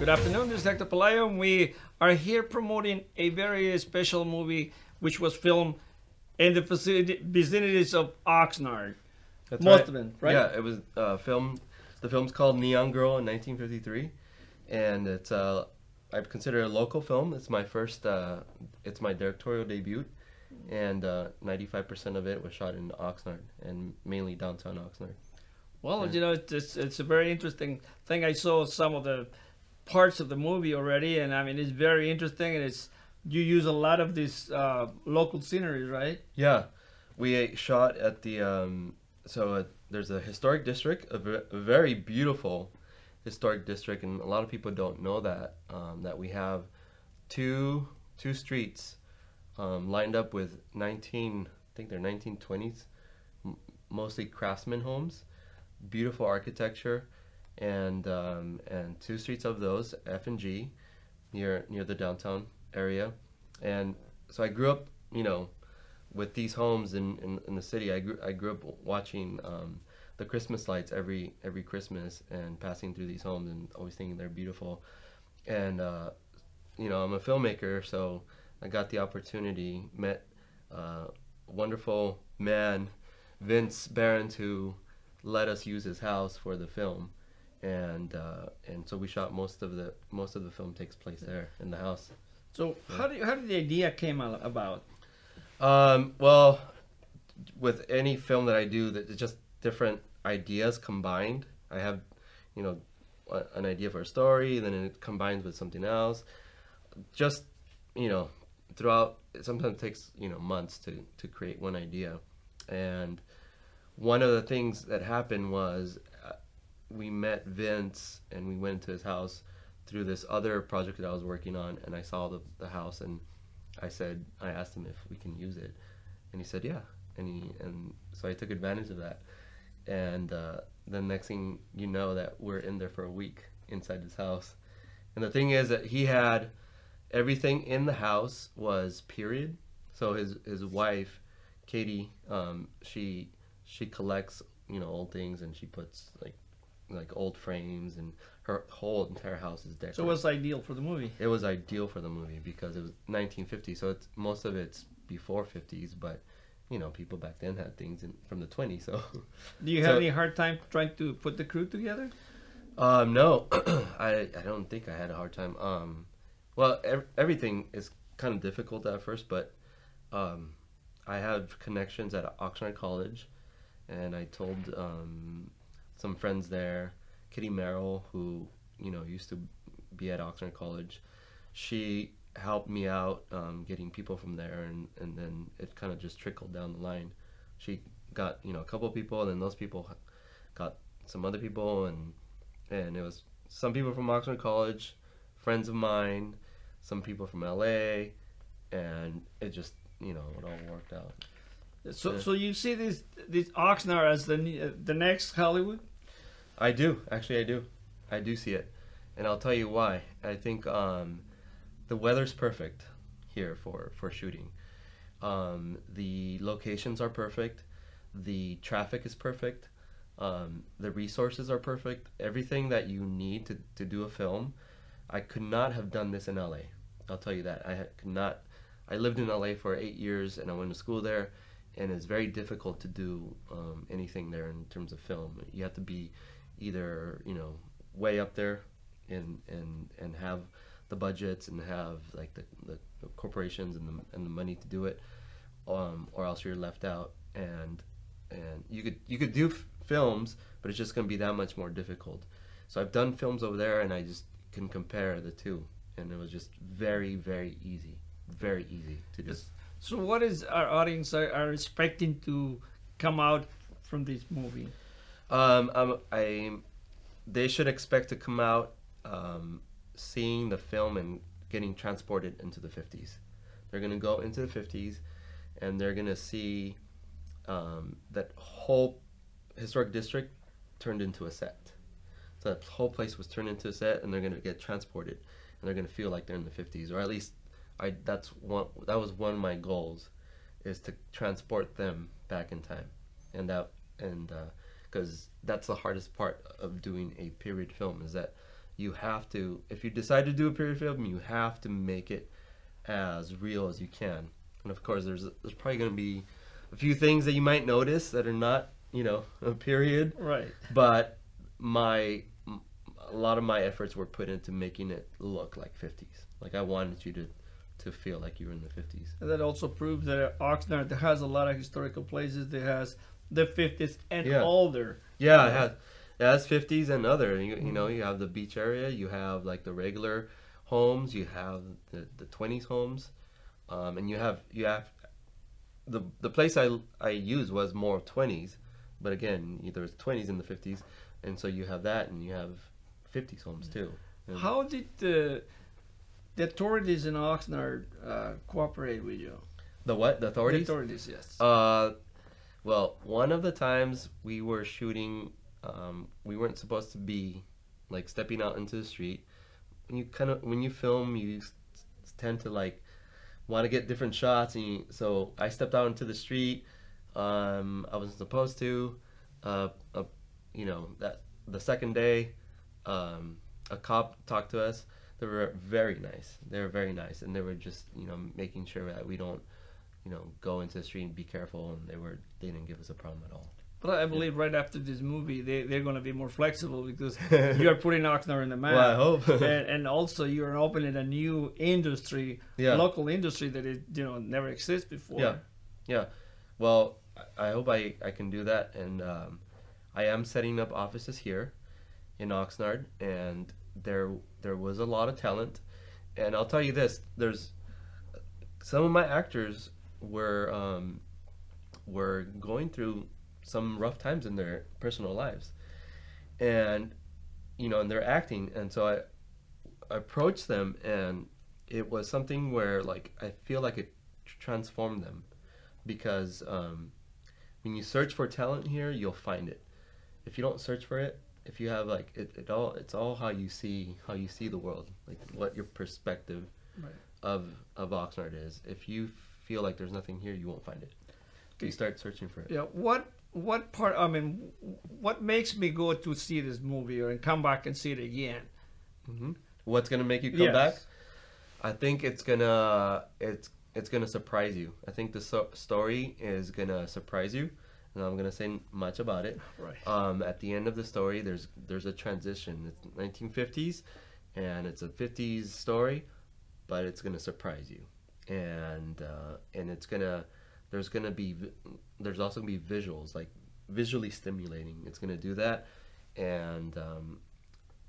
Good afternoon, this is Hector Pelayo, and we are here promoting a very special movie which was filmed in the vicinities of Oxnard. That's Most right. of it, right? Yeah, it was filmed. The film's called Neon Girl in 1953, and it's I consider it a local film. It's my first. It's my directorial debut, and 95% of it was shot in Oxnard, and mainly downtown Oxnard. Well, Yeah. you know, it's a very interesting thing. I saw some of the parts of the movie already, and I mean, it's very interesting, and you use a lot of this local scenery, right? Yeah, we shot at the there's a historic district, a very beautiful historic district, and a lot of people don't know that we have two streets lined up with I think they're 1920s, mostly craftsman homes, beautiful architecture, and two streets of those, F and G, near the downtown area. And so I grew up, with these homes in the city. I grew up watching the Christmas lights every Christmas and passing through these homes and always thinking they're beautiful. And I'm a filmmaker, so I got the opportunity, met a wonderful man, Vince Barron, who let us use his house for the film. And so we shot most of the film takes place there in the house. So how did the idea came about? Well, with any film that I do, that it's just different ideas combined. I have, an idea for a story, then it combines with something else. Just, throughout, it sometimes takes, months to create one idea. And one of the things that happened was we met Vince and we went to his house through this other project that I was working on, and I saw the house, and I asked him if we can use it, and he said yeah, and so I took advantage of that, and the next thing you know, that we're in there for a week inside his house. And the thing is that he had everything in the house was period. So his wife, Katie, she collects old things, and she puts like old frames, and her whole entire house is decorated. So it was ideal for the movie. It was ideal for the movie because it was 1950, so most of it's before 50s, but people back then had things from the 20s. So Do you have any hard time trying to put the crew together? No, I don't think I had a hard time. Well, everything is kind of difficult at first, but I have connections at Oxnard College, and I told some friends there, Kitty Merrill, who used to be at Oxnard College. She helped me out getting people from there, and then it kind of just trickled down the line. She got a couple people, and then those people got some other people, and it was some people from Oxnard College, friends of mine, some people from LA, and it just it all worked out. So you see this Oxnard as the next Hollywood? I do. Actually, I do. I do see it. And I'll tell you why. I think the weather's perfect here for shooting. The locations are perfect. The traffic is perfect. The resources are perfect. Everything that you need to do a film. I could not have done this in LA. I'll tell you that. I lived in LA for 8 years, and I went to school there, and it's very difficult to do anything there in terms of film. You have to be either way up there and have the budgets and have like the corporations and the money to do it, or else you're left out, and you could do films, but it's just going to be that much more difficult. So I've done films over there, and I just can compare the two, and it was just very, very easy to do. So what is our audience are expecting to come out from this movie? They should expect to come out seeing the film and getting transported into the 50s. They're going to go into the 50s, and they're going to see that whole historic district turned into a set. So that whole place was turned into a set, and they're going to get transported, and they're going to feel like they're in the 50s, or at least that was one of my goals, is to transport them back in time, and because that's the hardest part of doing a period film, is that you have to, if you decide to do a period film, you have to make it as real as you can. And of course, there's probably going to be a few things that you might notice that are not, you know, a period. Right. But a lot of my efforts were put into making it look like 50s. Like I wanted you to feel like you were in the 50s. And that also proves that Oxnard has a lot of historical places that has the 50s and older. Yeah, it has 50s and other. You know, you have the beach area, you have like the regular homes, you have the 20s homes, and you have the place I used was more 20s, but again, there's 20s in the 50s, and so you have that, and you have 50s homes too. And how did the authorities in Oxnard cooperate with you? the what? The authorities? The authorities, yes. Well, one of the times we were shooting, we weren't supposed to be like stepping out into the street. When you film, you tend to like want to get different shots, and so I stepped out into the street. I wasn't supposed to. You know, that the second day, a cop talked to us. They were very nice. They were very nice, and they were just, you know, making sure that we don't, you know, go into the street and be careful. And they didn't give us a problem at all. But I believe right after this movie, they're going to be more flexible because you are putting Oxnard in the map. Well, I hope. and also you are opening a new industry, local industry that never exists before. Yeah. Well, I hope I can do that, and I am setting up offices here in Oxnard, and there was a lot of talent, and I'll tell you this: there's some of my actors were going through some rough times in their personal lives, and and they're acting, and so I approached them, and it was something where like I feel like it transformed them, because when you search for talent here, you'll find it. If you don't search for it, if you have like it's all how you see the world, like what your perspective of Oxnard is. If you feel like there's nothing here, you won't find it. You start searching for it. Yeah. What makes me go to see this movie and come back and see it again? Mm-hmm. What's gonna make you come back? I think it's gonna surprise you. I think the story is gonna surprise you, and I'm gonna say much about it. Right. At the end of the story, there's a transition. It's 1950s, and it's a 50s story, but it's gonna surprise you, and there's also gonna be visuals, like visually stimulating. It's gonna do that, and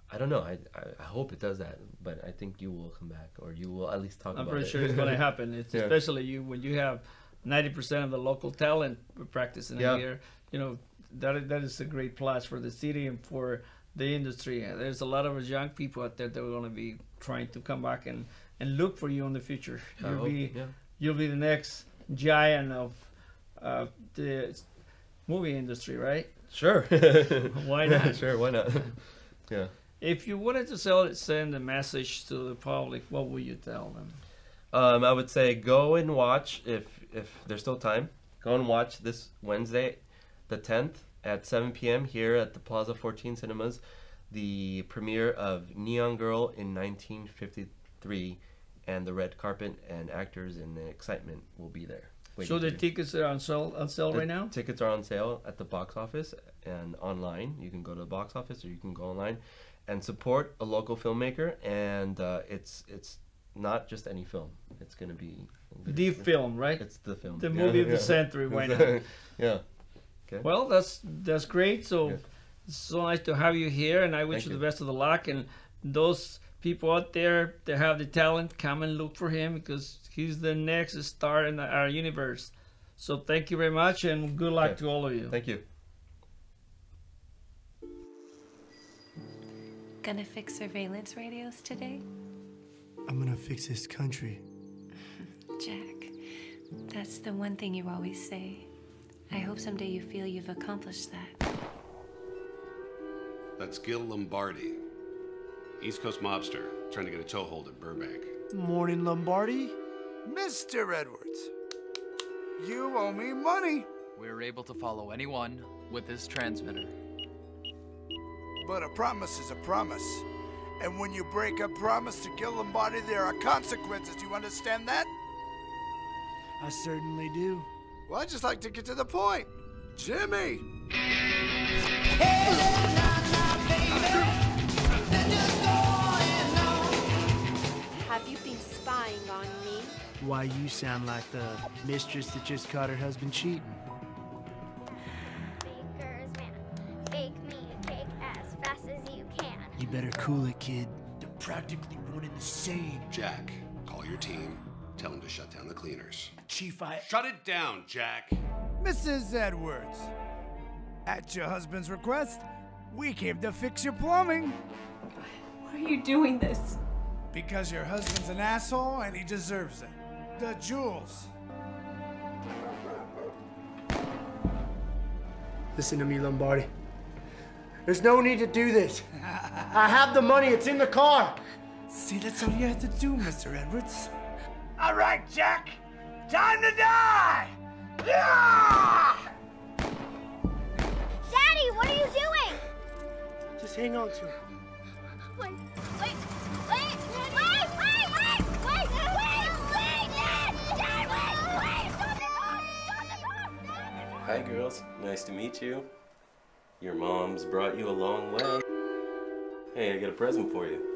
I don't know. I hope it does that, but I think you will come back, or you will at least talk about it. I'm pretty sure it's going to happen. It's especially when you have 90% of the local talent practicing here. That is a great plus for the city and for the industry. There's a lot of young people out there that are going to be trying to come back and look for you in the future. You'll be the next giant of the movie industry, right? Sure. Why not? Sure, why not? Yeah. If you wanted to send a message to the public, what would you tell them? I would say go and watch, if there's still time, go and watch this Wednesday, the 10th at 7 p.m. here at the Plaza 14 Cinemas, the premiere of Neon Girl in 1953, and the red carpet and actors and the excitement will be there. So the tickets are on sale right now? Tickets are on sale at the box office and online. You can go to the box office or you can go online and support a local filmmaker. And it's not just any film. It's going to be the film, right? It's the film. The movie of the century. Why not? Yeah. Okay. Well, that's great. So it's so nice to have you here, and I wish you the best of the luck. And those people out there that have the talent, come and look for him, because he's the next star in our universe. So thank you very much, and good luck to all of you. Thank you. Gonna fix surveillance radios today? I'm gonna fix this country. Jack, that's the one thing you always say. I hope someday you feel you've accomplished that. That's Gil Lombardi, East Coast mobster, trying to get a toehold at Burbank. Morning, Lombardi. Mr. Edwards, you owe me money. We're able to follow anyone with this transmitter. But a promise is a promise. And when you break a promise to kill Lombardi, there are consequences. Do you understand that? I certainly do. Well, I'd just like to get to the point. Jimmy! Have you been spying on me? Why, you sound like the mistress that just caught her husband cheating. Baker's man, bake me a cake as fast as you can. You better cool it, kid. They're practically one and the same. Jack, call your team. Tell them to shut down the cleaners. Chief, Shut it down, Jack. Mrs. Edwards, at your husband's request, we came to fix your plumbing. Why are you doing this? Because your husband's an asshole and he deserves it. The jewels. Listen to me, Lombardi. There's no need to do this. I have the money. It's in the car. See, that's all you have to do, Mr. Edwards. All right, Jack. Time to die! Yeah! Daddy, what are you doing? Just hang on to it. Wait, Dad! Stop the car! Hi, girls. Nice to meet you. Your mom's brought you a long way. Hey, I got a present for you.